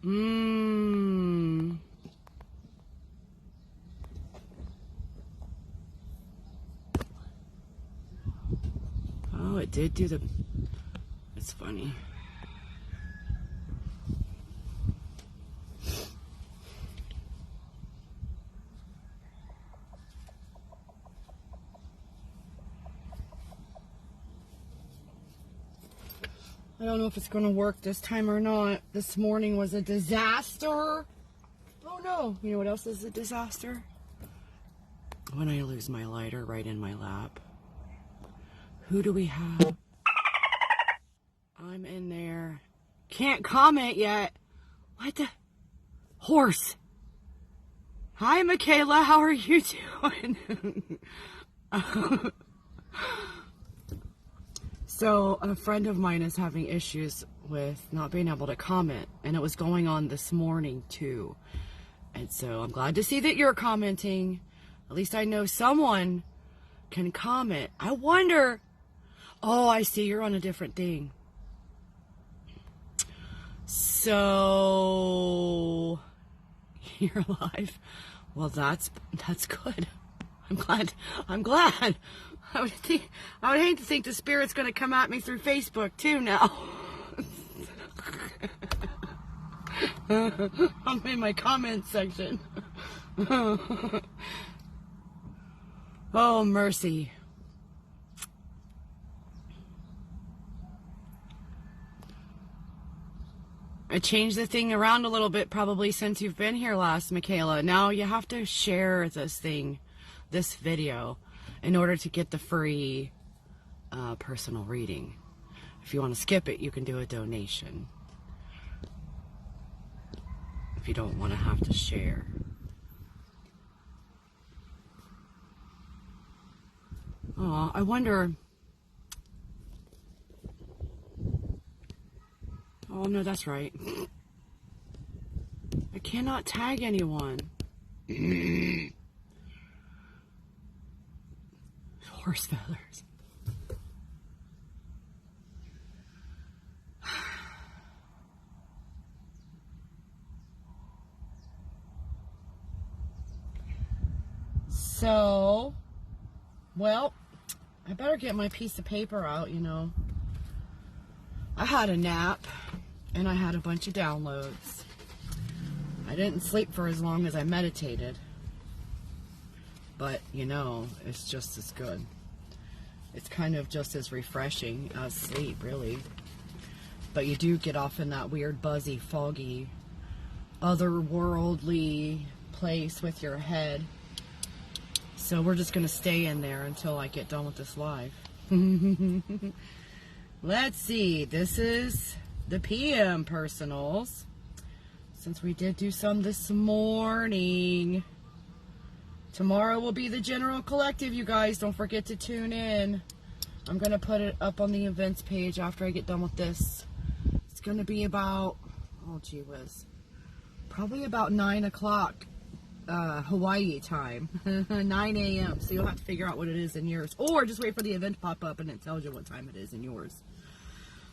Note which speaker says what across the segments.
Speaker 1: Oh, it did do the... It's funny. I don't know if it's going to work this time or not. This morning was a disaster. Oh no. You know what else is a disaster? When I lose my lighter right in my lap. Who do we have? I'm in there. Can't comment yet. What the? Horse. Hi, Michaela. How are you doing? So a friend of mine is having issues with not being able to comment, and it was going on this morning too. And so I'm glad to see that you're commenting. At least I know someone can comment. I wonder, oh, I see you're on a different thing. So you're live. Well, that's good. I'm glad. I would hate to think the spirit's going to come at me through Facebook too now. I'm in my comment section. Oh, mercy. I changed the thing around a little bit probably since you've been here last, Michaela. Now you have to share this video, in order to get the free personal reading. If you want to skip it, you can do a donation. If you don't want to have to share. Oh, I wonder... Oh, no, that's right. I cannot tag anyone. Horse feathers. So, well, I better get my piece of paper out, you know. I had a nap, and I had a bunch of downloads. I didn't sleep for as long as I meditated. But, you know, it's just as good. It's kind of just as refreshing as sleep, really. But you do get off in that weird, buzzy, foggy, otherworldly place with your head. So we're just going to stay in there until I get done with this live. Let's see. This is the PM personals. Since we did do some this morning. Tomorrow will be the general collective, you guys. Don't forget to tune in. I'm going to put it up on the events page after I get done with this. It's going to be about, oh gee whiz, probably about 9 o'clock Hawaii time. 9 a.m. So you'll have to figure out what it is in yours. Or just wait for the event to pop up and it tells you what time it is in yours.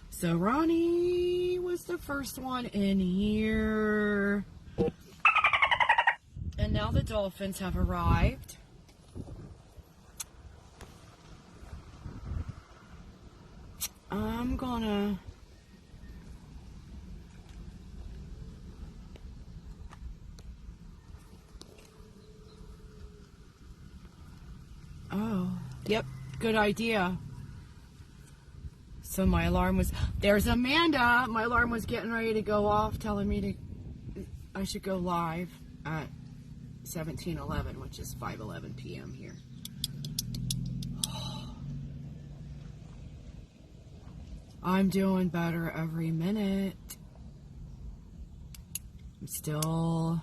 Speaker 1: So Ronnie was the first one in here. And now the dolphins have arrived. I'm gonna... Oh, yep, good idea. So my alarm was... There's Amanda! My alarm was getting ready to go off, telling me I should go live at 17:11, which is 5:11 p.m. here. I'm doing better every minute. I'm still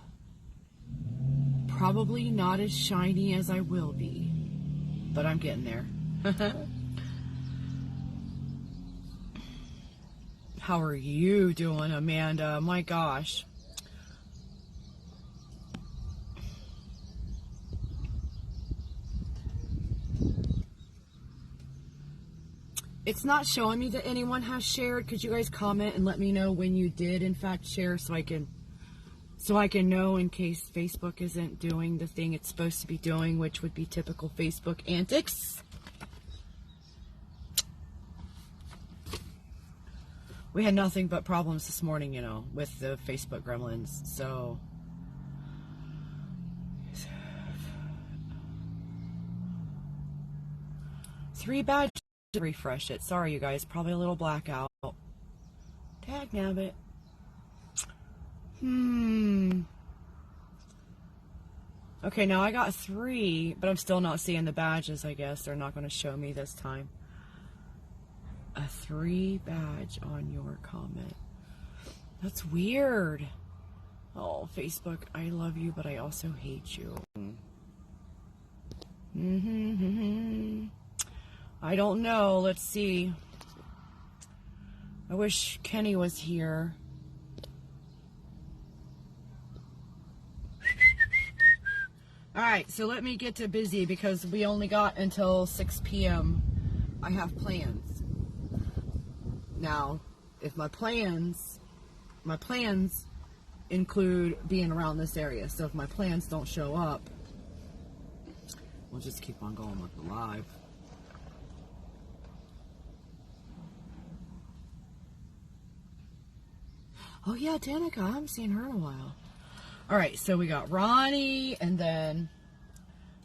Speaker 1: probably not as shiny as I will be, but I'm getting there. How are you doing, Amanda? My gosh. It's not showing me that anyone has shared. Could you guys comment and let me know when you did in fact share, so I can know in case Facebook isn't doing the thing it's supposed to be doing, which would be typical Facebook antics. We had nothing but problems this morning, you know, with the Facebook gremlins, so. 3 badges to refresh it. Sorry, you guys, probably a little blackout. Tag nabbit. Okay, now I got 3, but I'm still not seeing the badges, I guess. They're not going to show me this time. A 3 badge on your comment. That's weird. Oh, Facebook, I love you, but I also hate you. I don't know. Let's see. I wish Kenny was here. Alright, so let me get to busy because we only got until 6 p.m. I have plans. Now, if my plans include being around this area. So if my plans don't show up, we'll just keep on going with the live. Oh yeah, Danica, I haven't seen her in a while. Alright, so we got Ronnie, and then,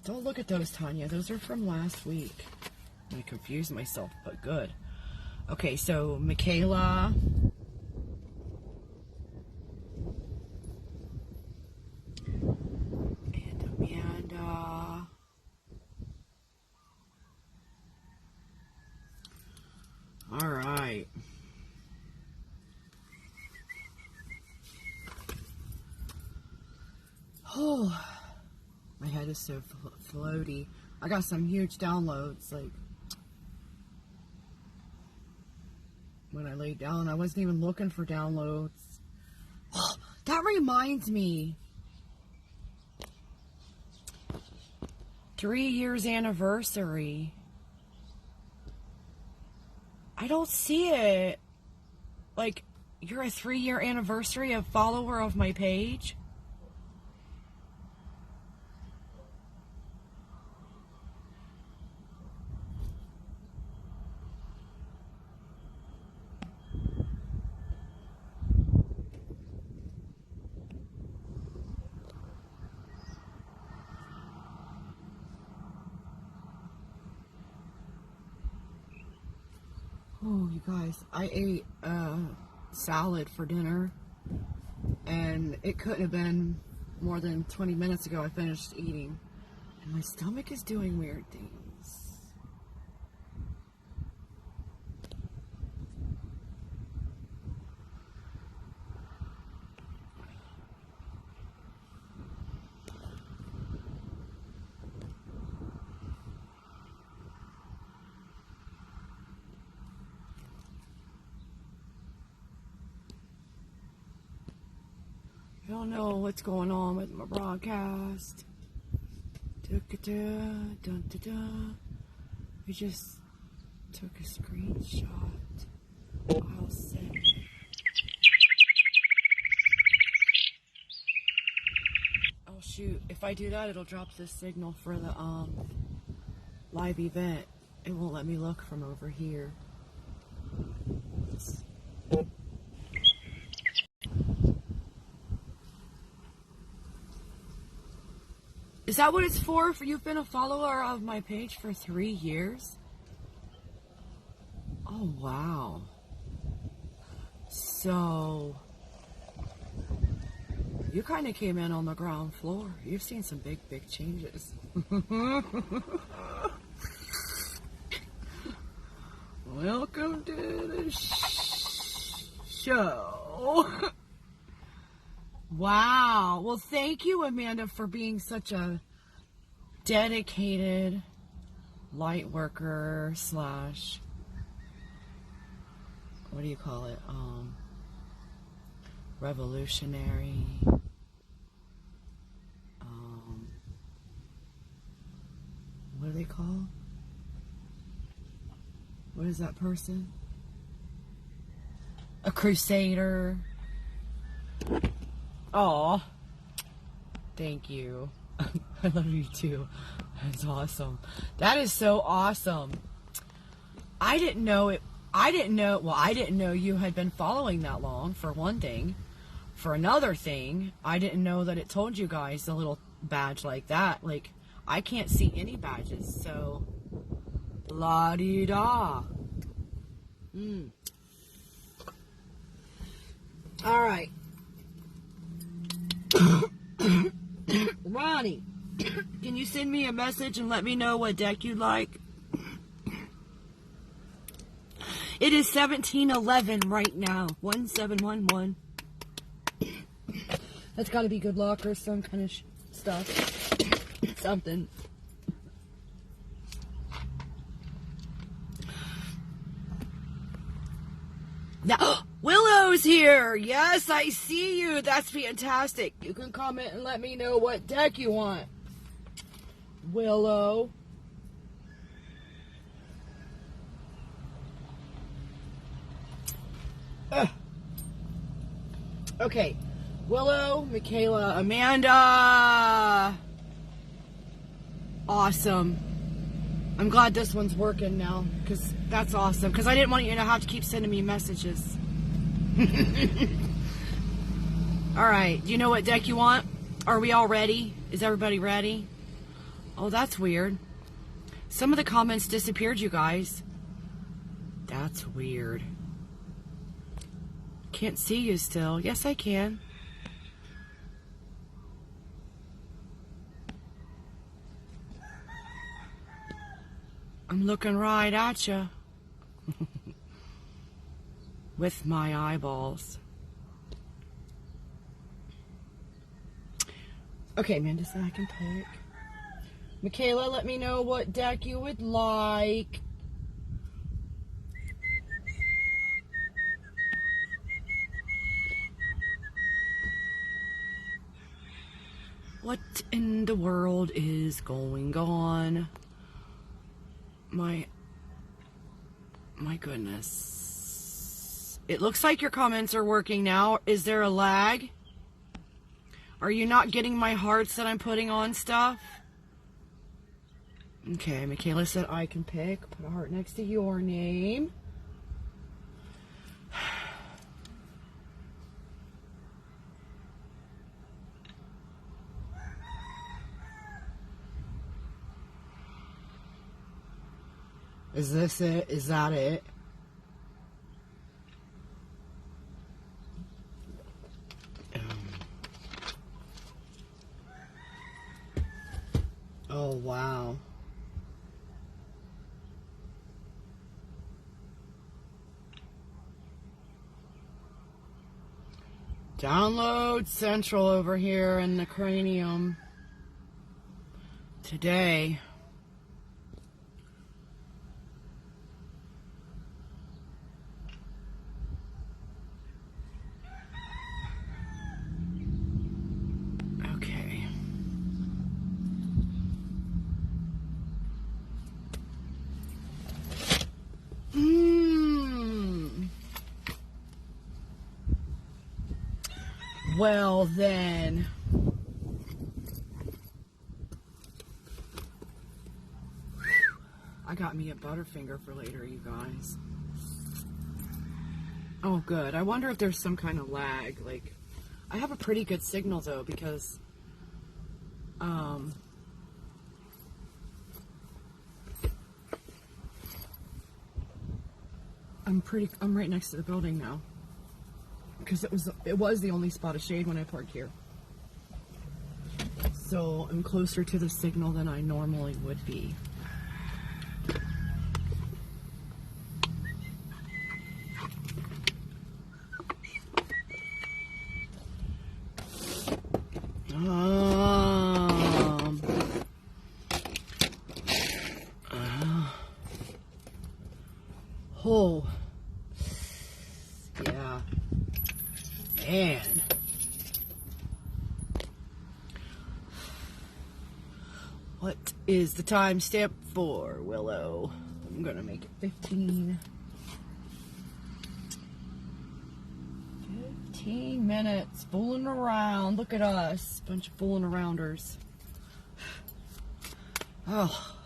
Speaker 1: don't look at those, Tanya. Those are from last week. I confused myself, but good. Okay, so Michaela. And Amanda. Alright. Oh, my head is so floaty. I got some huge downloads, like, when I laid down. I wasn't even looking for downloads. Oh, that reminds me. 3 years anniversary. I don't see it. Like, you're a 3-year anniversary of follower of my page? Oh, you guys, I ate salad for dinner, and it couldn't have been more than 20 minutes ago I finished eating, and my stomach is doing weird things. I don't know what's going on with my broadcast. We just took a screenshot. I'll send it. Oh shoot, if I do that, it'll drop the signal for the live event. It won't let me look from over here. Is that what it's for? For you've been a follower of my page for 3 years? Oh, wow. So, you kind of came in on the ground floor. You've seen some big, big changes. Welcome to the show. Wow. Well, thank you, Amanda, for being such a dedicated light worker slash, what do you call it? Revolutionary. What are they called? What is that person? A crusader. Aw. Thank you. I love you too. That's awesome. That is so awesome. I didn't know you had been following that long, for one thing. For another thing, I didn't know that it told you guys a little badge like that. Like, I can't see any badges, so la-di-da. All right. Ronnie, can you send me a message and let me know what deck you'd like? It is 1711 right now. 1711. That's got to be good luck or some kind of stuff. Something. Now, Willow's here. Yes, I see you. That's fantastic. You can comment and let me know what deck you want. Willow. Okay. Willow, Michaela, Amanda. Awesome. I'm glad this one's working now, because that's awesome. Because I didn't want you to have to keep sending me messages. Alright, do you know what deck you want? Are we all ready? Is everybody ready? Oh, that's weird. Some of the comments disappeared, you guys. That's weird. Can't see you still. Yes, I can. I'm looking right at you. With my eyeballs. Okay, Amanda said I can pick. Michaela, let me know what deck you would like. What in the world is going on? My goodness. It looks like your comments are working now. Is there a lag? Are you not getting my hearts that I'm putting on stuff? Okay, Michaela said I can pick. Put a heart next to your name. Is this it? Is that it? Oh, wow. Download Central over here in the cranium today. Okay. Well then. I got me a Butterfinger for later, you guys. Oh, good. I wonder if there's some kind of lag. Like, I have a pretty good signal though, because I'm right next to the building now. Because it was the only spot of shade when I parked here. So I'm closer to the signal than I normally would be. Oh. Yeah. Man. What is the timestamp for, Willow? Let I'm gonna make it 15. 15 minutes fooling around. Look at us, bunch of fooling arounders. Oh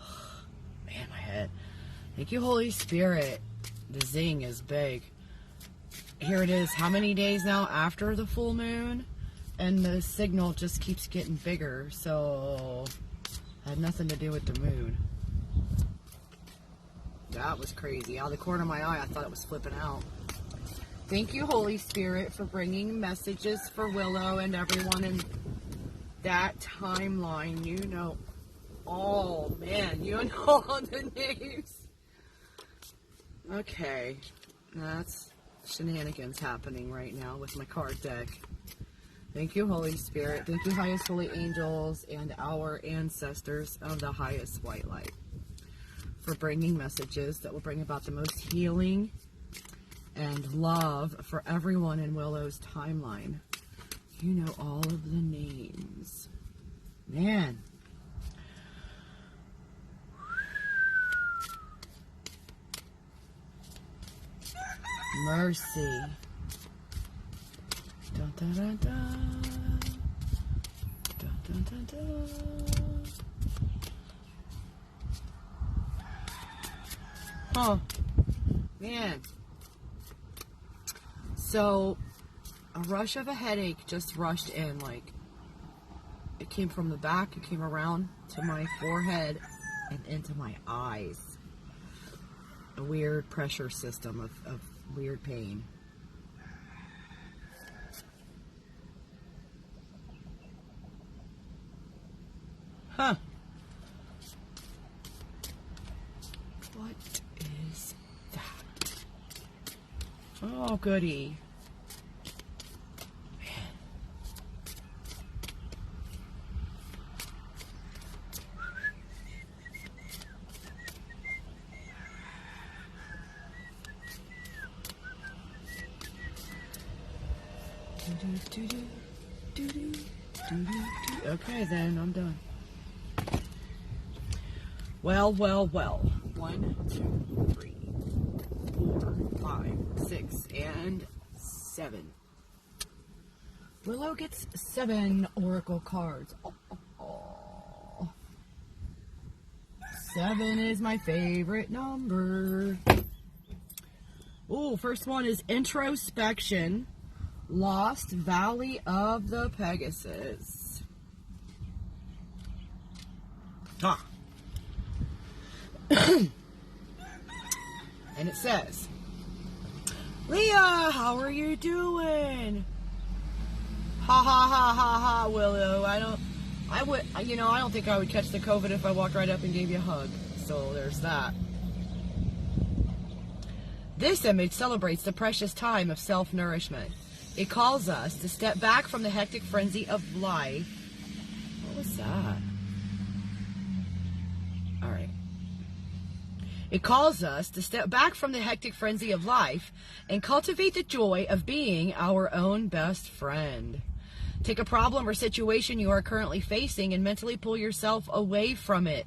Speaker 1: man, my head. Thank you, Holy Spirit. The zing is big. Here it is. How many days now after the full moon? And the signal just keeps getting bigger. So had nothing to do with the moon. That was crazy. Out of the corner of my eye, I thought it was flipping out. Thank you, Holy Spirit, for bringing messages for Willow and everyone in that timeline. You know, oh man, you know all the names. Okay, that's shenanigans happening right now with my card deck. Thank you, Holy Spirit. Thank you, highest holy angels and our ancestors of the highest white light, for bringing messages that will bring about the most healing and love for everyone in Willow's timeline. You know all of the names. Man. Mercy. Dun, dun, dun, dun. Dun, dun, dun, dun. Oh, man. So, a rush of a headache just rushed in. Like, it came from the back, it came around to my forehead and into my eyes. A weird pressure system of weird pain. Huh. What is that? Oh, goody. Okay, then I'm done. Well. 1, 2, 3, 4, 5, 6, and 7. Willow gets 7 oracle cards. Oh. 7 is my favorite number. Oh, first one is introspection. Lost Valley of the Pegasus. Ah. And it says, Leah, how are you doing? Ha ha ha ha ha, Willow. I don't think I would catch the COVID if I walked right up and gave you a hug. So there's that. This image celebrates the precious time of self-nourishment. It calls us to step back from the hectic frenzy of life. What was that? All right. It calls us to step back from the hectic frenzy of life and cultivate the joy of being our own best friend. Take a problem or situation you are currently facing and mentally pull yourself away from it.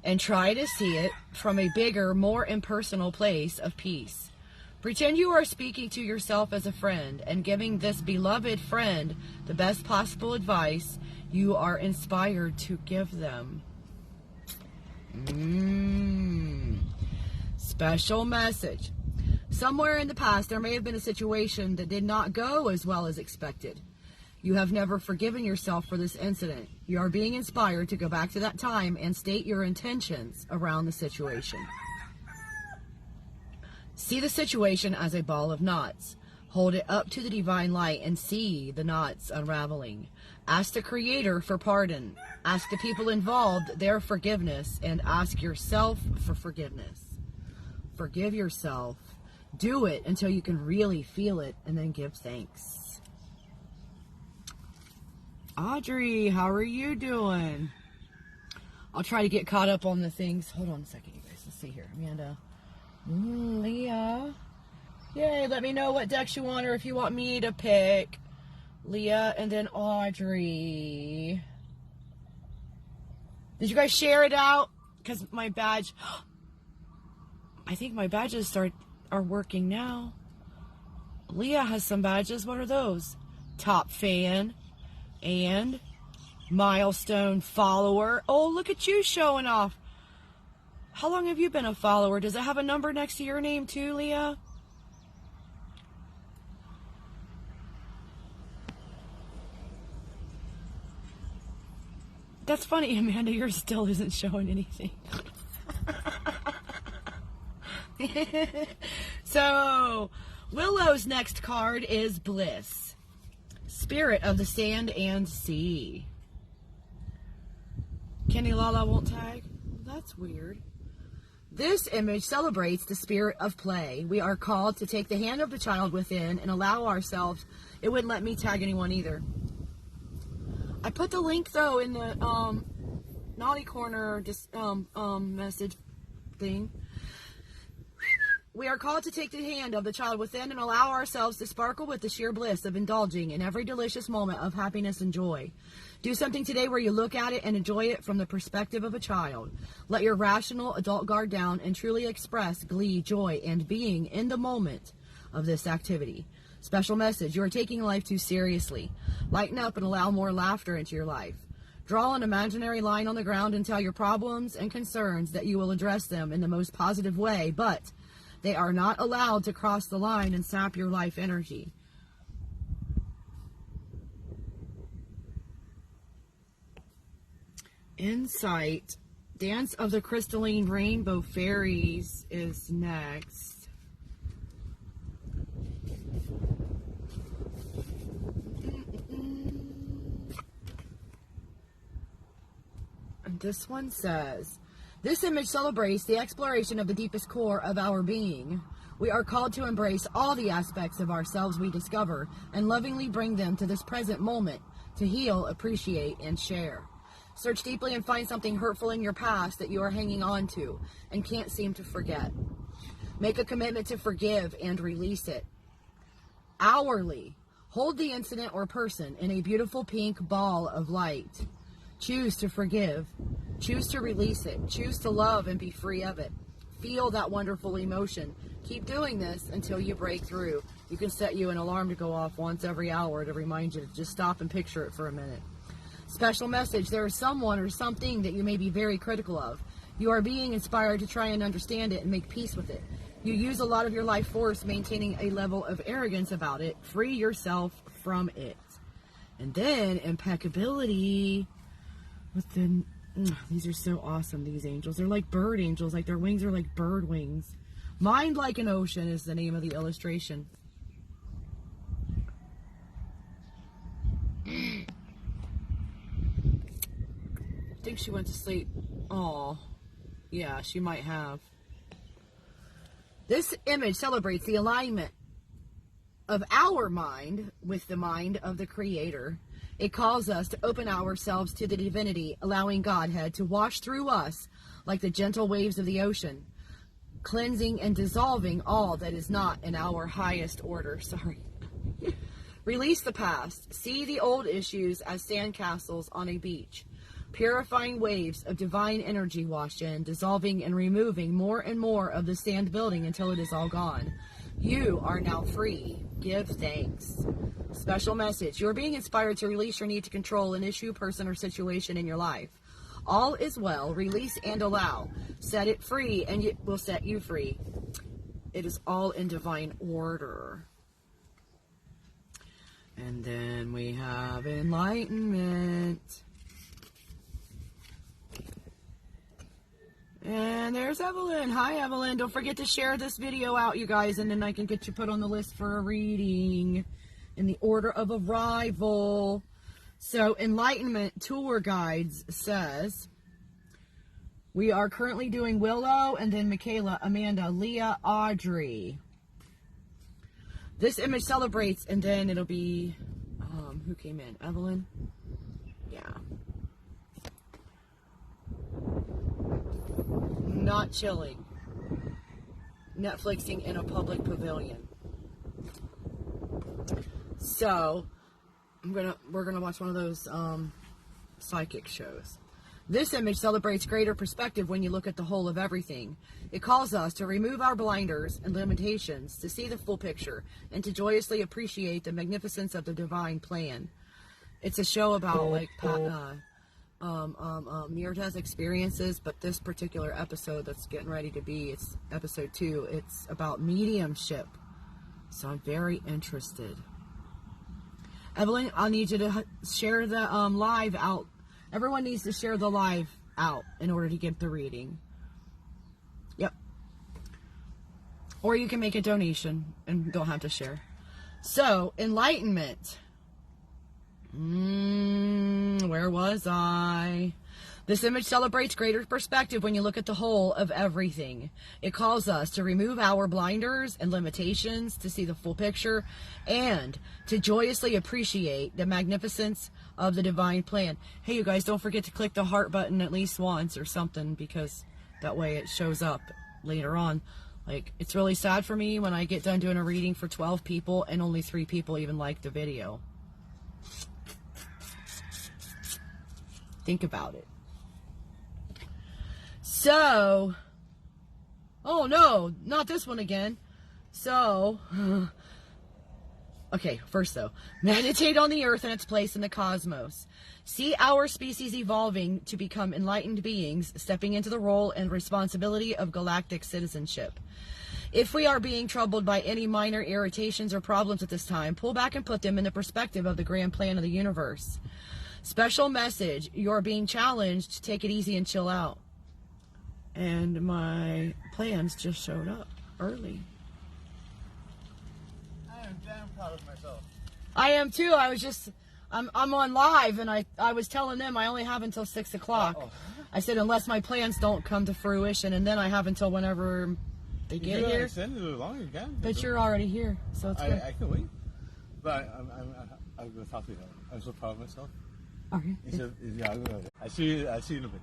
Speaker 1: And try to see it from a bigger, more impersonal place of peace. Pretend you are speaking to yourself as a friend and giving this beloved friend the best possible advice you are inspired to give them. Special message. Somewhere in the past, there may have been a situation that did not go as well as expected. You have never forgiven yourself for this incident. You are being inspired to go back to that time and state your intentions around the situation. See the situation as a ball of knots. Hold it up to the divine light and see the knots unraveling. Ask the Creator for pardon. Ask the people involved their forgiveness, and ask yourself for forgiveness. Forgive yourself. Do it until you can really feel it, and then give thanks. Audrey, how are you doing? I'll try to get caught up on the things. Hold on a second, you guys. Let's see here. Amanda. Leah. Yay, let me know what decks you want or if you want me to pick. Leah and then Audrey. Did you guys share it out? Because my badge... I think my badges are working now. Leah has some badges. What are those? Top fan and milestone follower. Oh, look at you showing off. How long have you been a follower? Does it have a number next to your name too, Leah? That's funny, Amanda. Yours still isn't showing anything. So, Willow's next card is Bliss. Spirit of the Sand and Sea. Kenny Lala won't tag? That's weird. This image celebrates the spirit of play. We are called to take the hand of the child within and allow ourselves. It wouldn't let me tag anyone either. I put the link though in the naughty corner message thing. We are called to take the hand of the child within and allow ourselves to sparkle with the sheer bliss of indulging in every delicious moment of happiness and joy. Do something today where you look at it and enjoy it from the perspective of a child. Let your rational adult guard down and truly express glee, joy, and being in the moment of this activity. Special message, you are taking life too seriously. Lighten up and allow more laughter into your life. Draw an imaginary line on the ground and tell your problems and concerns that you will address them in the most positive way, but they are not allowed to cross the line and sap your life energy. Insight. Dance of the Crystalline Rainbow Fairies is next. And this one says, this image celebrates the exploration of the deepest core of our being. We are called to embrace all the aspects of ourselves we discover and lovingly bring them to this present moment to heal, appreciate, and share. Search deeply and find something hurtful in your past that you are hanging on to and can't seem to forget. Make a commitment to forgive and release it. Hourly, hold the incident or person in a beautiful pink ball of light. Choose to forgive. Choose to release it. Choose to love and be free of it. Feel that wonderful emotion. Keep doing this until you break through. You can set you an alarm to go off once every hour to remind you to just stop and picture it for a minute. Special message, there is someone or something that you may be very critical of. You are being inspired to try and understand it and make peace with it. You use a lot of your life force maintaining a level of arrogance about it. Free yourself from it. And then impeccability. With the, these are so awesome, these angels. They're like bird angels, like their wings are like bird wings. Mind like an ocean is the name of the illustration. I think she went to sleep. Oh, yeah, she might have. This image celebrates the alignment of our mind with the mind of the Creator. It calls us to open ourselves to the divinity, allowing Godhead to wash through us like the gentle waves of the ocean, cleansing and dissolving all that is not in our highest order. Release the past. See the old issues as sandcastles on a beach. Purifying waves of divine energy wash in, dissolving and removing more and more of the sand building until it is all gone. You are now free. Give thanks. Special message. You are being inspired to release your need to control an issue, person, or situation in your life. All is well. Release and allow. Set it free, and it will set you free. It is all in divine order. And then we have enlightenment. And there's Evelyn. Hi, Evelyn. Don't forget to share this video out, you guys, and then I can get you put on the list for a reading in the order of arrival. So, Enlightenment Tour Guides says, we are currently doing Willow, and then Michaela, Amanda, Leah, Audrey. This image celebrates, and then it'll be, who came in? Evelyn? Yeah. Not chilling. Netflixing in a public pavilion. So, we're gonna watch one of those psychic shows. This image celebrates greater perspective when you look at the whole of everything. It calls us to remove our blinders and limitations, to see the full picture, and to joyously appreciate the magnificence of the divine plan. It's a show about like near-death experiences, but this particular episode that's getting ready to be, it's episode 2. It's about mediumship. So I'm very interested. Evelyn, I'll need you to share the live out. Everyone needs to share the live out in order to get the reading. Yep. Or you can make a donation and don't have to share. So, enlightenment. Where was I? This image celebrates greater perspective when you look at the whole of everything. It calls us to remove our blinders and limitations, to see the full picture, and to joyously appreciate the magnificence of the divine plan. Hey, you guys, don't forget to click the heart button at least once or something, because that way it shows up later on. Like, it's really sad for me when I get done doing a reading for 12 people and only 3 people even like the video. Think about it. So, oh no, not this one again. So, okay, first though, meditate on the earth and its place in the cosmos. See our species evolving to become enlightened beings, stepping into the role and responsibility of galactic citizenship. If we are being troubled by any minor irritations or problems at this time, pull back and put them in the perspective of the grand plan of the universe. Special message, you're being challenged to take it easy and chill out. And my plans just showed up early.
Speaker 2: I am damn proud of myself.
Speaker 1: I am too. I'm on live, and I was telling them I only have until 6 o'clock. I said unless my plans don't come to fruition, and then I have until whenever they get here.
Speaker 2: You extend it as long as you can.
Speaker 1: But you're already here, so it's good.
Speaker 2: I can wait. But I'm going to talk to you. I'm so proud of myself.
Speaker 1: Okay.
Speaker 2: I see you in a bit.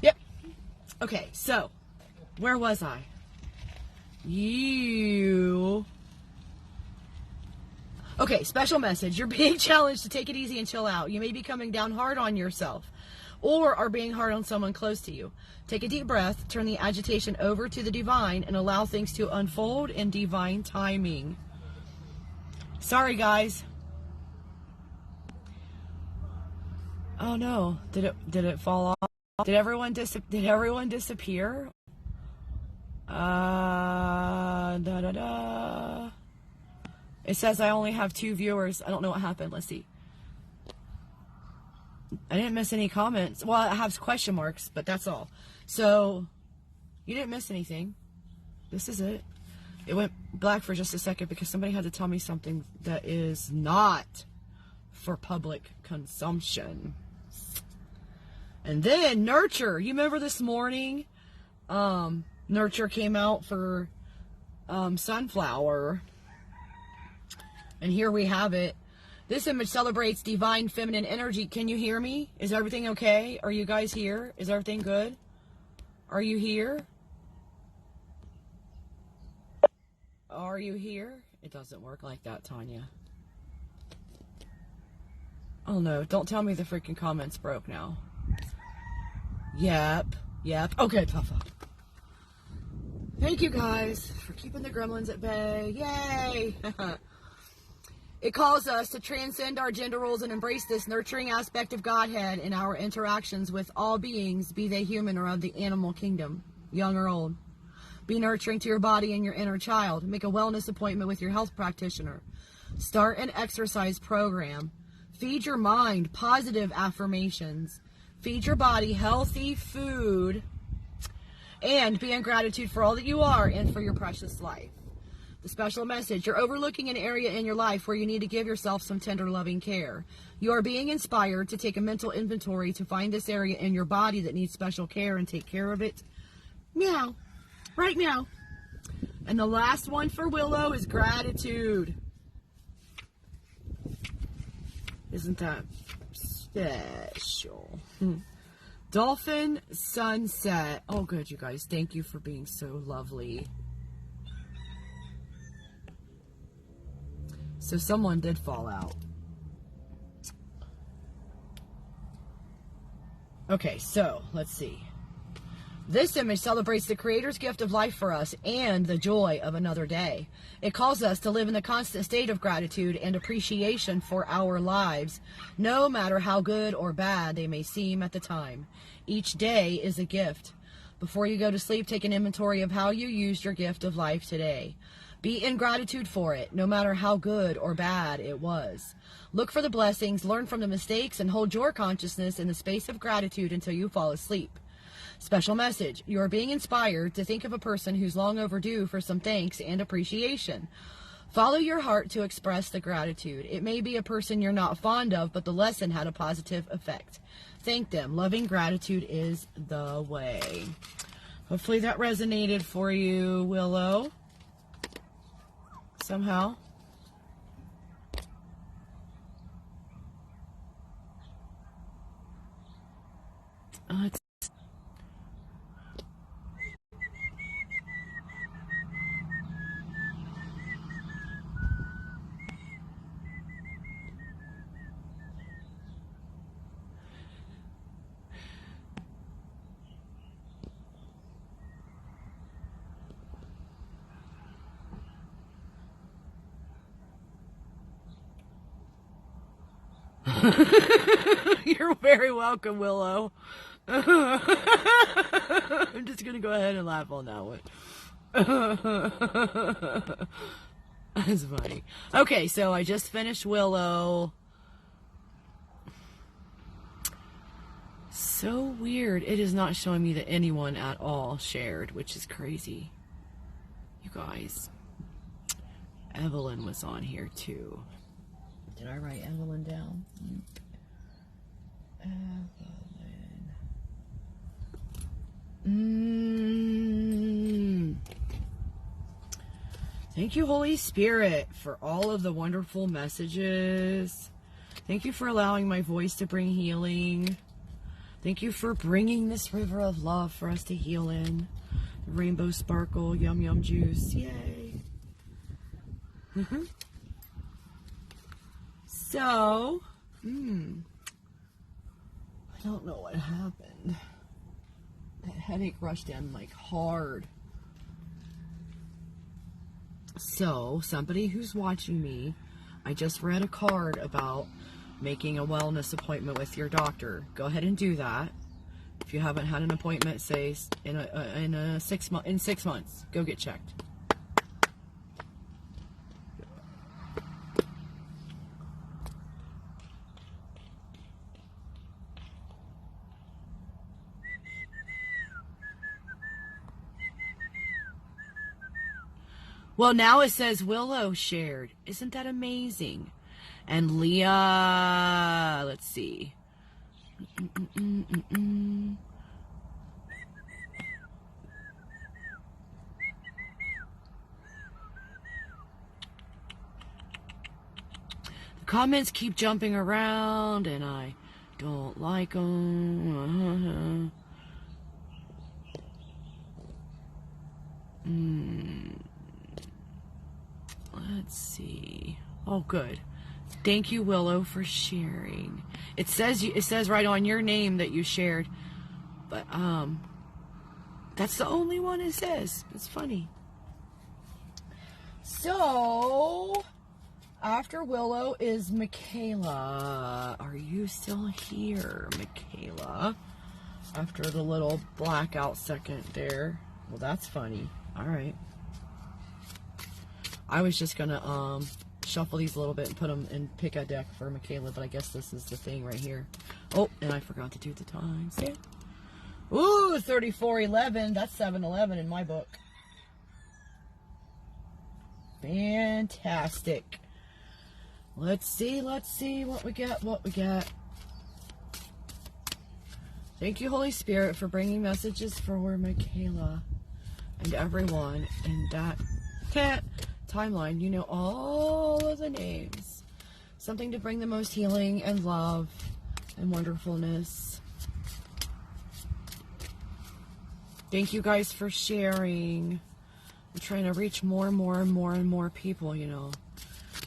Speaker 1: Yep. Okay, so where was I? Okay, special message. You're being challenged to take it easy and chill out. You may be coming down hard on yourself or are being hard on someone close to you. Take a deep breath, turn the agitation over to the divine, and allow things to unfold in divine timing. Sorry, guys. Oh no, did it fall off? Did everyone disappear? It says I only have 2 viewers. I don't know what happened. Let's see. I didn't miss any comments. Well, I have question marks, but that's all. So, you didn't miss anything. This is it. It went black for just a second because somebody had to tell me something that is not for public consumption. And then Nurture. You remember this morning? Nurture came out for Sunflower. And here we have it. This image celebrates divine feminine energy. Can you hear me? Is everything okay? Are you guys here? Is everything good? Are you here? Are you here? It doesn't work like that, Tanya. Oh no, don't tell me the freaking comments broke now. Yep. Okay, Puffa. Thank you guys for keeping the gremlins at bay. Yay! It calls us to transcend our gender roles and embrace this nurturing aspect of Godhead in our interactions with all beings, be they human or of the animal kingdom, young or old. Be nurturing to your body and your inner child. Make a wellness appointment with your health practitioner. Start an exercise program. Feed your mind positive affirmations. Feed your body healthy food. And be in gratitude for all that you are and for your precious life. The special message, you're overlooking an area in your life where you need to give yourself some tender, loving care. You are being inspired to take a mental inventory to find this area in your body that needs special care and take care of it. Meow. Right now. And the last one for Willow is gratitude. Isn't that special? Dolphin sunset. Oh, good, you guys. Thank you for being so lovely. So someone did fall out. Okay, so let's see. This image celebrates the Creator's gift of life for us and the joy of another day. It calls us to live in a constant state of gratitude and appreciation for our lives, no matter how good or bad they may seem at the time. Each day is a gift. Before you go to sleep, take an inventory of how you used your gift of life today. Be in gratitude for it, no matter how good or bad it was. Look for the blessings, learn from the mistakes, and hold your consciousness in the space of gratitude until you fall asleep. Special message. You are being inspired to think of a person who's long overdue for some thanks and appreciation. Follow your heart to express the gratitude. It may be a person you're not fond of, but the lesson had a positive effect. Thank them. Loving gratitude is the way. Hopefully that resonated for you, Willow. Somehow. You're very welcome, Willow. I'm just going to go ahead and laugh on that one. That's funny. Okay, so I just finished Willow. So weird. It is not showing me that anyone at all shared, which is crazy. You guys. Evelyn was on here too. Did I write Evelyn down? Evelyn. Thank you, Holy Spirit, for all of the wonderful messages. Thank you for allowing my voice to bring healing. Thank you for bringing this river of love for us to heal in. Rainbow sparkle, yum yum juice. Yay. So, I don't know what happened. That headache rushed in like hard. So, somebody who's watching me, I just read a card about making a wellness appointment with your doctor. Go ahead and do that. If you haven't had an appointment, say in 6 months, go get checked. Well, now it says Willow shared. Isn't that amazing? And Leah, let's see. The comments keep jumping around, and I don't like them. Let's see. Oh, good. Thank you, Willow, for sharing. It says right on your name that you shared, but that's the only one it says. It's funny. So, after Willow is Michaela. Are you still here, Michaela? After the little blackout second there. Well, that's funny. All right. I was just gonna shuffle these a little bit and put them and pick a deck for Michaela, but I guess this is the thing right here. Oh, and I forgot to do the times. Yeah. Ooh, 34:11. That's 7:11 in my book. Fantastic. Let's see what we got. Thank you, Holy Spirit, for bringing messages for Michaela and everyone in that timeline. You know all of the names. Something to bring the most healing and love and wonderfulness. Thank you guys for sharing. I'm trying to reach more and more people, you know.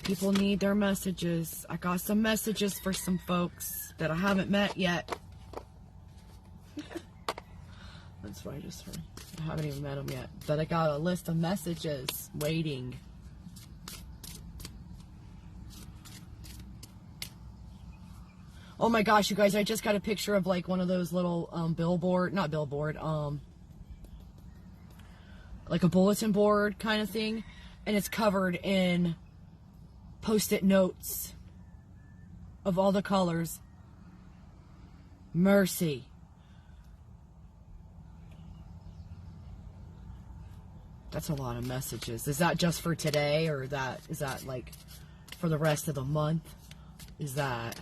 Speaker 1: People need their messages. I got some messages for some folks that I haven't met yet. what I just heard. I haven't even met him yet. But I got a list of messages waiting. Oh my gosh, you guys, I just got a picture of like one of those little not billboard, like a bulletin board kind of thing. And it's covered in Post-it notes of all the colors. Mercy. That's a lot of messages. Is that just for today, or is that like for the rest of the month? Is that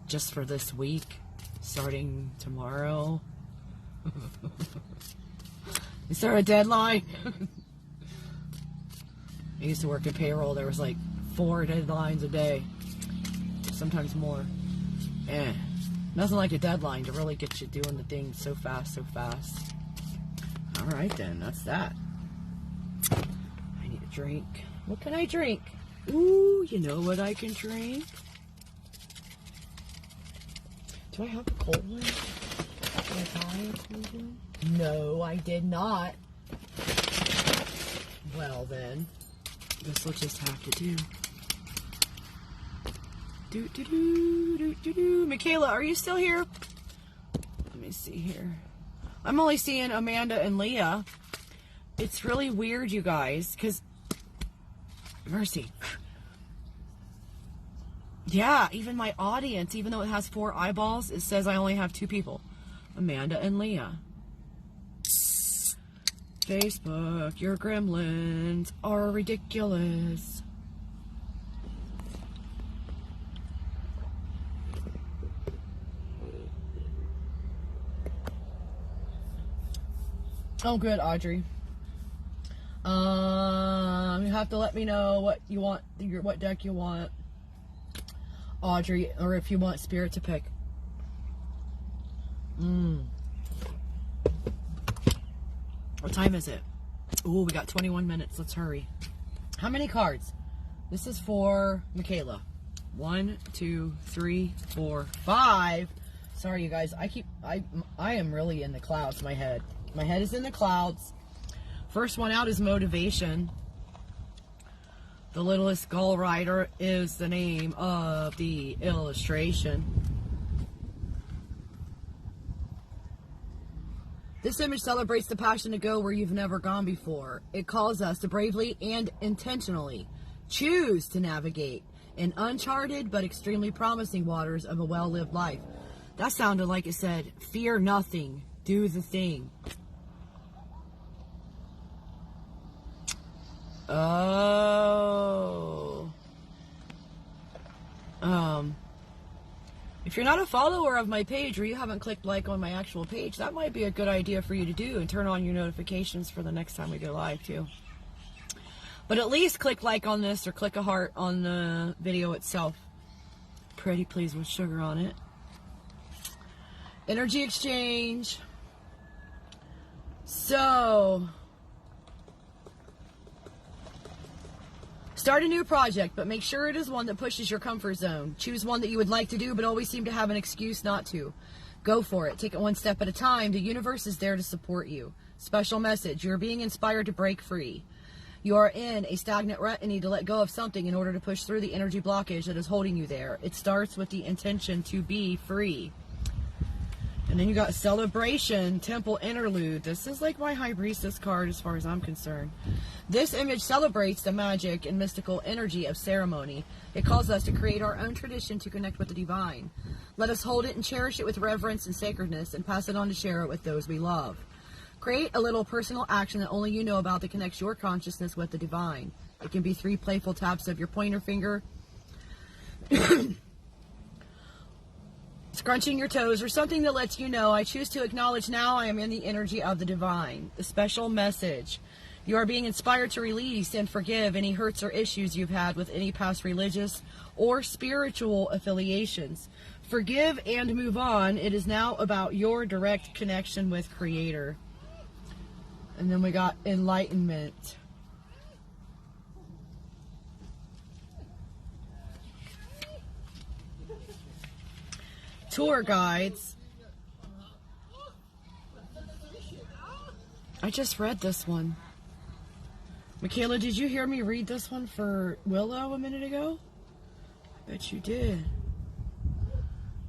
Speaker 1: just for this week, starting tomorrow? Is there a deadline? I used to work in payroll. There was like 4 deadlines a day, sometimes more. Nothing like a deadline to really get you doing the things so fast, so fast. All right, then, that's that. I need a drink. What can I drink? Ooh, you know what I can drink? Do I have a cold one? Did I buy something? No, I did not. Well, then, this will just have to do. Michaela, are you still here? Let me see here. I'm only seeing Amanda and Leah. It's really weird, you guys, because mercy. Yeah, even my audience, even though it has 4 eyeballs, it says I only have 2 people. Amanda and Leah. Facebook, your gremlins are ridiculous. Oh, good, Audrey. You have to let me know what you want, what deck you want, Audrey, or if you want Spirit to pick. What time is it? Ooh, we got 21 minutes. Let's hurry. How many cards? This is for Michaela. 1, 2, 3, 4, 5. Sorry, you guys. I am really in the clouds, my head. My head is in the clouds. First one out is motivation. The littlest gull rider is the name of the illustration. This image celebrates the passion to go where you've never gone before. It calls us to bravely and intentionally choose to navigate in uncharted but extremely promising waters of a well-lived life. That sounded like it said, fear nothing, do the thing. Oh. If you're not a follower of my page, or you haven't clicked like on my actual page, that might be a good idea for you to do, and turn on your notifications for the next time we go live too. But at least click like on this, or click a heart on the video itself. Pretty please with sugar on it. Energy exchange. So, start a new project, but make sure it is one that pushes your comfort zone. Choose one that you would like to do, but always seem to have an excuse not to. Go for it. Take it one step at a time. The universe is there to support you. Special message. You're being inspired to break free. You are in a stagnant rut and need to let go of something in order to push through the energy blockage that is holding you there. It starts with the intention to be free. And then you got Celebration, Temple Interlude. This is like my High Priestess card as far as I'm concerned. This image celebrates the magic and mystical energy of ceremony. It calls us to create our own tradition to connect with the divine. Let us hold it and cherish it with reverence and sacredness, and pass it on to share it with those we love. Create a little personal action that only you know about that connects your consciousness with the divine. It can be 3 playful taps of your pointer finger, scrunching your toes, or something that lets you know, I choose to acknowledge now I am in the energy of the divine. The special message. You are being inspired to release and forgive any hurts or issues you've had with any past religious or spiritual affiliations. Forgive and move on. It is now about your direct connection with Creator. And then we got enlightenment. Tour guides. I just read this one. Michaela, did you hear me read this one for Willow a minute ago? Bet you did.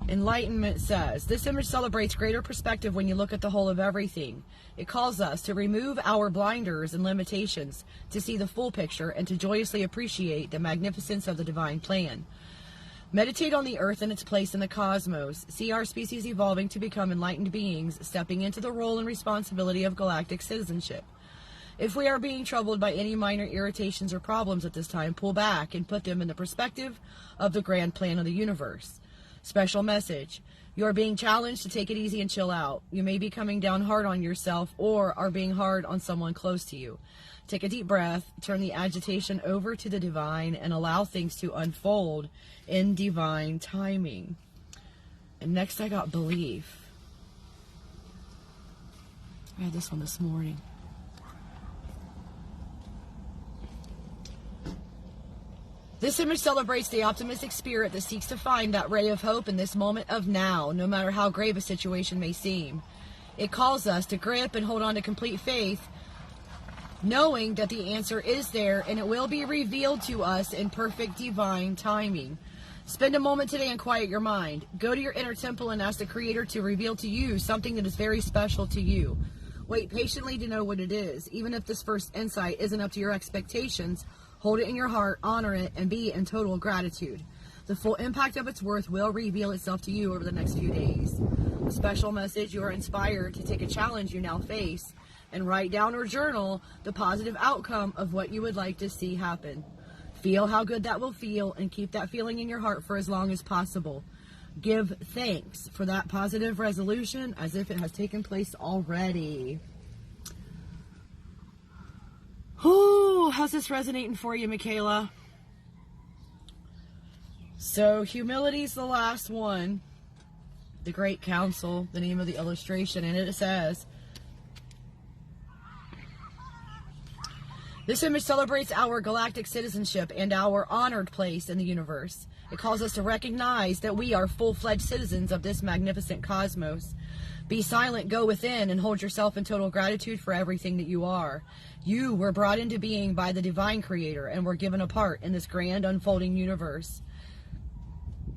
Speaker 1: Enlightenment says, this image celebrates greater perspective when you look at the whole of everything. It calls us to remove our blinders and limitations, to see the full picture, and to joyously appreciate the magnificence of the divine plan. Meditate on the earth and its place in the cosmos. See our species evolving to become enlightened beings, stepping into the role and responsibility of galactic citizenship. If we are being troubled by any minor irritations or problems at this time, pull back and put them in the perspective of the grand plan of the universe. Special message. You are being challenged to take it easy and chill out. You may be coming down hard on yourself or are being hard on someone close to you. Take a deep breath, turn the agitation over to the divine, and allow things to unfold in divine timing. And next I got belief. I had this one this morning. This image celebrates the optimistic spirit that seeks to find that ray of hope in this moment of now, no matter how grave a situation may seem. It calls us to grip and hold on to complete faith, knowing that the answer is there and it will be revealed to us in perfect divine timing. Spend a moment today and quiet your mind. Go to your inner temple and ask the Creator to reveal to you something that is very special to you. Wait patiently to know what it is. Even if this first insight isn't up to your expectations, hold it in your heart, honor it, and be in total gratitude. The full impact of its worth will reveal itself to you over the next few days. A special message: you are inspired to take a challenge you now face and write down or journal the positive outcome of what you would like to see happen. Feel how good that will feel and keep that feeling in your heart for as long as possible. Give thanks for that positive resolution as if it has taken place already. Oh, how's this resonating for you, Michaela? So, humility's the last one. The Great Council, the name of the illustration, and it says, this image celebrates our galactic citizenship and our honored place in the universe. It calls us to recognize that we are full-fledged citizens of this magnificent cosmos. Be silent, go within, and hold yourself in total gratitude for everything that you are. You were brought into being by the divine creator and were given a part in this grand unfolding universe.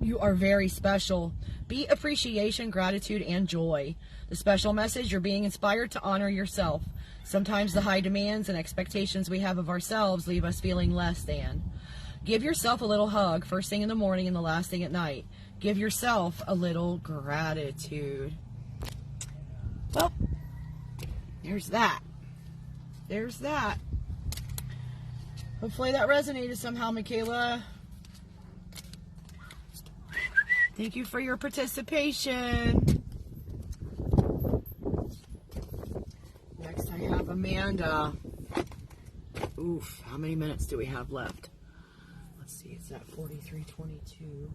Speaker 1: You are very special. Be appreciation, gratitude, and joy. The special message: you're being inspired to honor yourself. Sometimes the high demands and expectations we have of ourselves leave us feeling less than. Give yourself a little hug first thing in the morning and the last thing at night. Give yourself a little gratitude. Well, there's that. There's that. Hopefully that resonated somehow, Michaela. Thank you for your participation. Next I have Amanda. Oof, how many minutes do we have left? Let's see, it's at 43:22.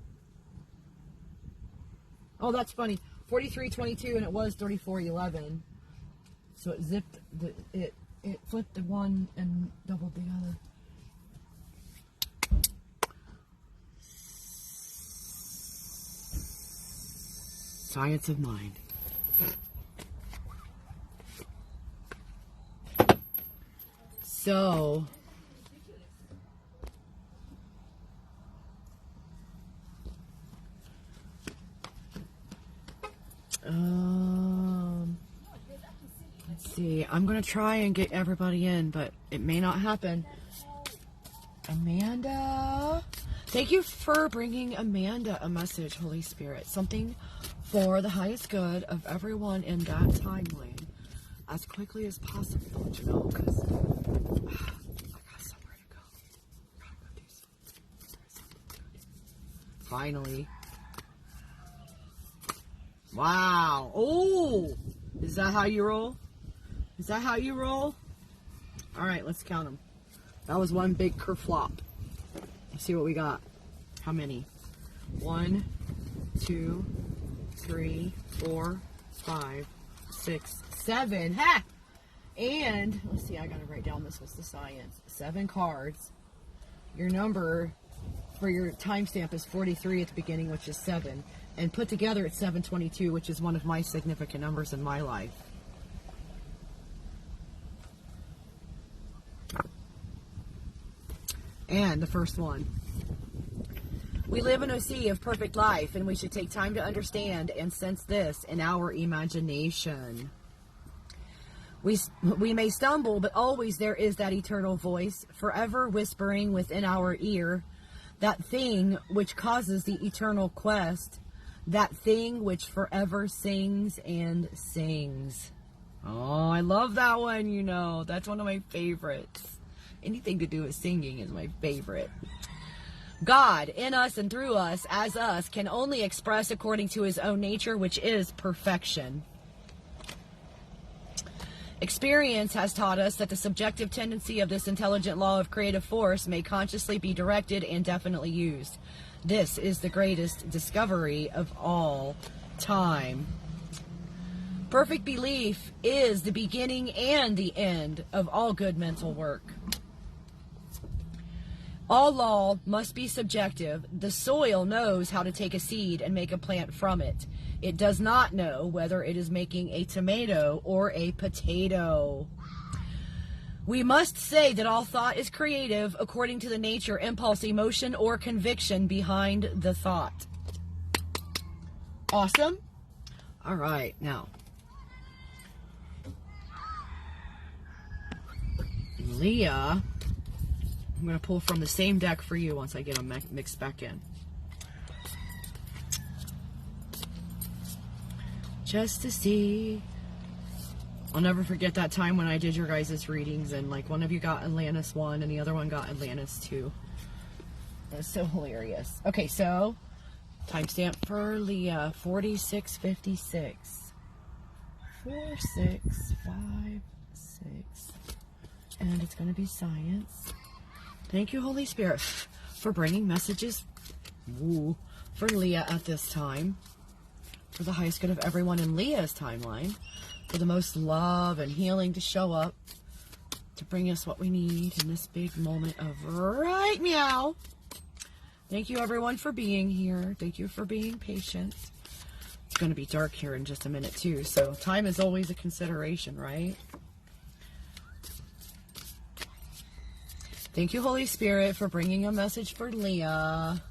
Speaker 1: Oh, that's funny. 43:22 and it was 34:11. So it zipped it flipped the one and doubled the other. Science of mind. So let's see. I'm going to try and get everybody in, but it may not happen. Amanda. Thank you for bringing Amanda a message, Holy Spirit. Something for the highest good of everyone in that timeline as quickly as possible, you know, because I got somewhere to go. Gotta go do something. Finally. Wow. Oh, is that how you roll? Is that how you roll? All right, let's count them. That was one big kerflop. Let's see what we got. How many? 1, 2, 3, 4, 5, 6, 7. Ha! And let's see, I gotta write down this was the science. 7 cards. Your number for your timestamp is 43 at the beginning, which is 7. And put together it's 722, which is one of my significant numbers in my life. And the first one. We live in a sea of perfect life, and we should take time to understand and sense this in our imagination. We may stumble, but always there is that eternal voice, forever whispering within our ear, that thing which causes the eternal quest, that thing which forever sings and sings. Oh, I love that one, you know. That's one of my favorites. Anything to do with singing is my favorite. God, in us and through us, as us, can only express according to his own nature, which is perfection. Experience has taught us that the subjective tendency of this intelligent law of creative force may consciously be directed and definitely used. This is the greatest discovery of all time. Perfect belief is the beginning and the end of all good mental work. All law must be subjective. The soil knows how to take a seed and make a plant from it. It does not know whether it is making a tomato or a potato. We must say that all thought is creative according to the nature, impulse, emotion, or conviction behind the thought. Awesome. All right, now. Leah, I'm going to pull from the same deck for you once I get them mixed back in. Just to see. I'll never forget that time when I did your guys' readings and like one of you got Atlantis 1 and the other one got Atlantis 2. It was so hilarious. Okay, so timestamp for Leah, 4656. 4656. And it's going to be science. Thank you, Holy Spirit, for bringing messages for Leah at this time. For the highest good of everyone in Leah's timeline. For the most love and healing to show up. To bring us what we need in this big moment of right meow. Thank you, everyone, for being here. Thank you for being patient. It's going to be dark here in just a minute, too. So time is always a consideration, right? Thank you, Holy Spirit, for bringing a message for Leah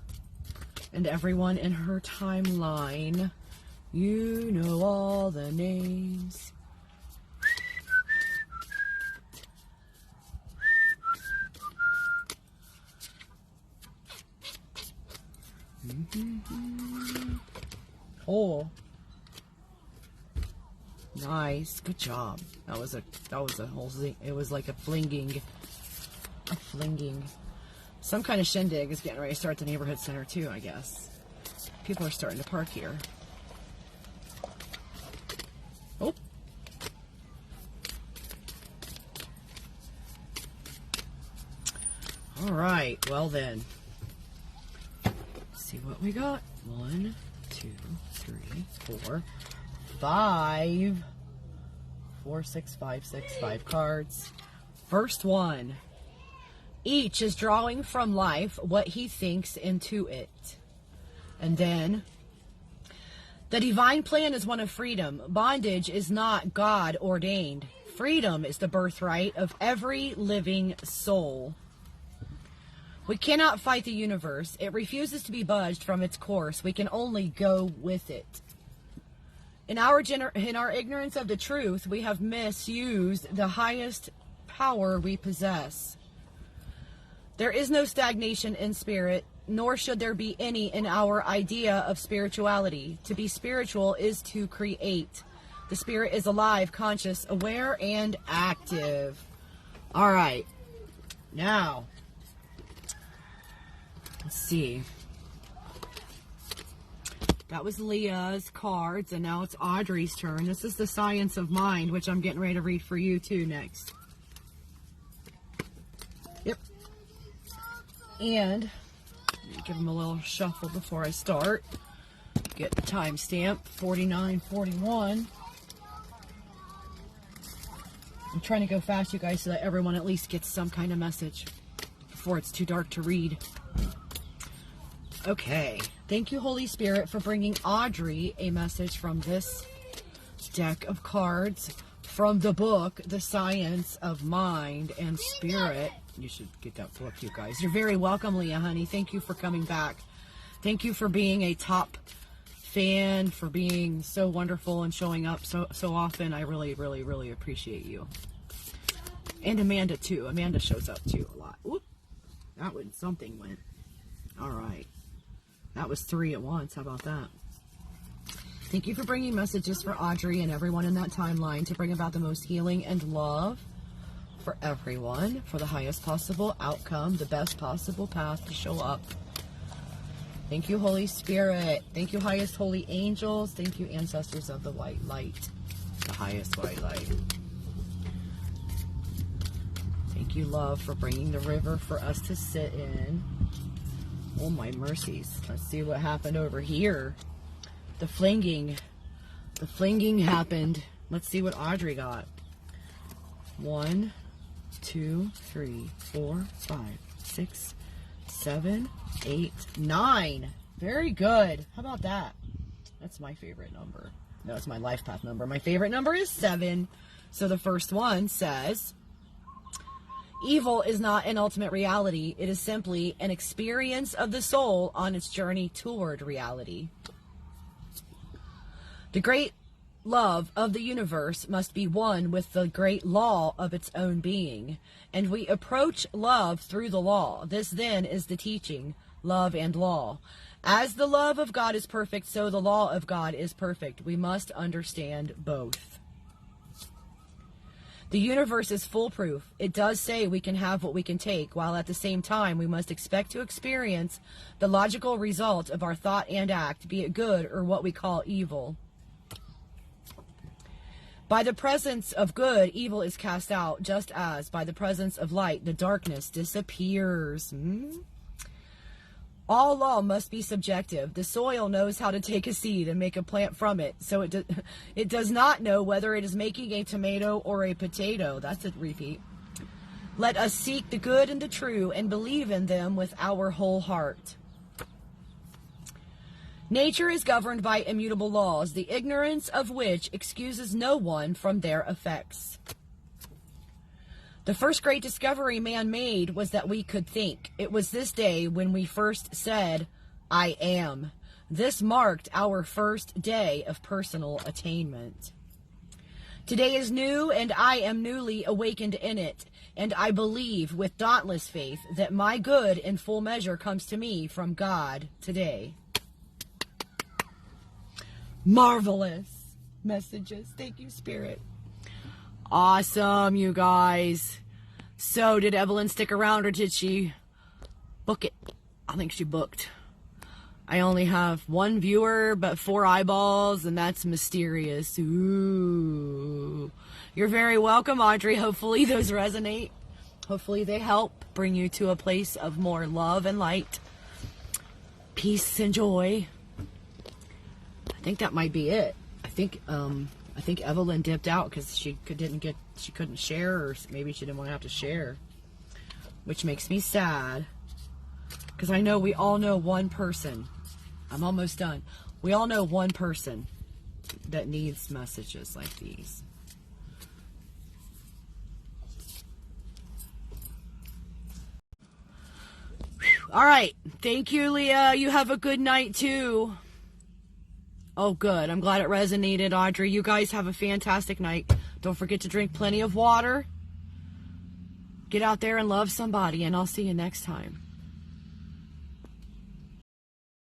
Speaker 1: and everyone in her timeline. You know all the names. Oh, nice, good job. That was a whole thing. It was like a flinging. Some kind of shindig is getting ready to start at the neighborhood center too, I guess. People are starting to park here. Oh. All right, well then. Let's see what we got. 1, 2, 3, 4, 5. 4, 6, 5, 6, 5 cards. First one. Each is drawing from life what he thinks into it. And then, the divine plan is one of freedom. Bondage is not God ordained. Freedom is the birthright of every living soul. We cannot fight the universe. It refuses to be budged from its course. We can only go with it. In our ignorance of the truth, we have misused the highest power we possess. There is no stagnation in spirit, nor should there be any in our idea of spirituality. To be spiritual is to create. The spirit is alive, conscious, aware, and active. All right. Now, let's see. That was Leah's cards, and now it's Audrey's turn. This is the Science of Mind, which I'm getting ready to read for you, too, next. Yep. And give them a little shuffle before I start. Get the timestamp, 49:41. I'm trying to go fast, you guys, so that everyone at least gets some kind of message before it's too dark to read. Okay. Thank you, Holy Spirit, for bringing Audrey a message from this deck of cards from the book, The Science of Mind and Spirit. You should get that book, you guys. You're very welcome, Leah, honey. Thank you for coming back. Thank you for being a top fan, for being so wonderful and showing up so often. I really, really, really appreciate you. And Amanda, too. Amanda shows up, too, a lot. Whoop. That one, something went. All right. That was 3 at once. How about that? Thank you for bringing messages for Audrey and everyone in that timeline to bring about the most healing and love for everyone, for the highest possible outcome, the best possible path to show up. Thank you, Holy Spirit. Thank you, highest holy angels. Thank you, ancestors of the white light, the highest white light. Thank you, love, for bringing the river for us to sit in. Oh, my mercies. Let's see what happened over here. The flinging happened. Let's see what Audrey got. 1, 2, 3, 4, 5, 6, 7, 8, 9. Very good. How about that? That's my favorite number. No, it's my life path number. My favorite number is 7. So the first one says, evil is not an ultimate reality. It is simply an experience of the soul on its journey toward reality. The great love of the universe must be one with the great law of its own being, and we approach love through the law. This then is the teaching, love and law. As the love of God is perfect, so the law of God is perfect. We must understand both. The universe is foolproof. It does say we can have what we can take, while at the same time we must expect to experience the logical result of our thought and act, be it good or what we call evil. By the presence of good, evil is cast out, just as by the presence of light, the darkness disappears. All law must be subjective. The soil knows how to take a seed and make a plant from it, so it does not know whether it is making a tomato or a potato. That's a repeat. Let us seek the good and the true and believe in them with our whole heart. Nature is governed by immutable laws, the ignorance of which excuses no one from their effects. The first great discovery man made was that we could think. It was this day when we first said, I am. This marked our first day of personal attainment. Today is new, and I am newly awakened in it, and I believe with dauntless faith that my good in full measure comes to me from God today. Marvelous messages. Thank you, Spirit. Awesome, you guys. So, did Evelyn stick around or did she book it? I think she booked. I only have 1 viewer, but 4 eyeballs, and that's mysterious. Ooh. You're very welcome, Audrey. Hopefully those resonate. Hopefully they help bring you to a place of more love and light, peace and joy. I think that might be it. I think Evelyn dipped out because she couldn't share, or maybe she didn't want to have to share, which makes me sad because I know we all know one person. I'm almost done. We all know one person that needs messages like these. All right. Thank you, Leah. You have a good night too. Oh, good. I'm glad it resonated, Audrey. You guys have a fantastic night. Don't forget to drink plenty of water. Get out there and love somebody, and I'll see you next time.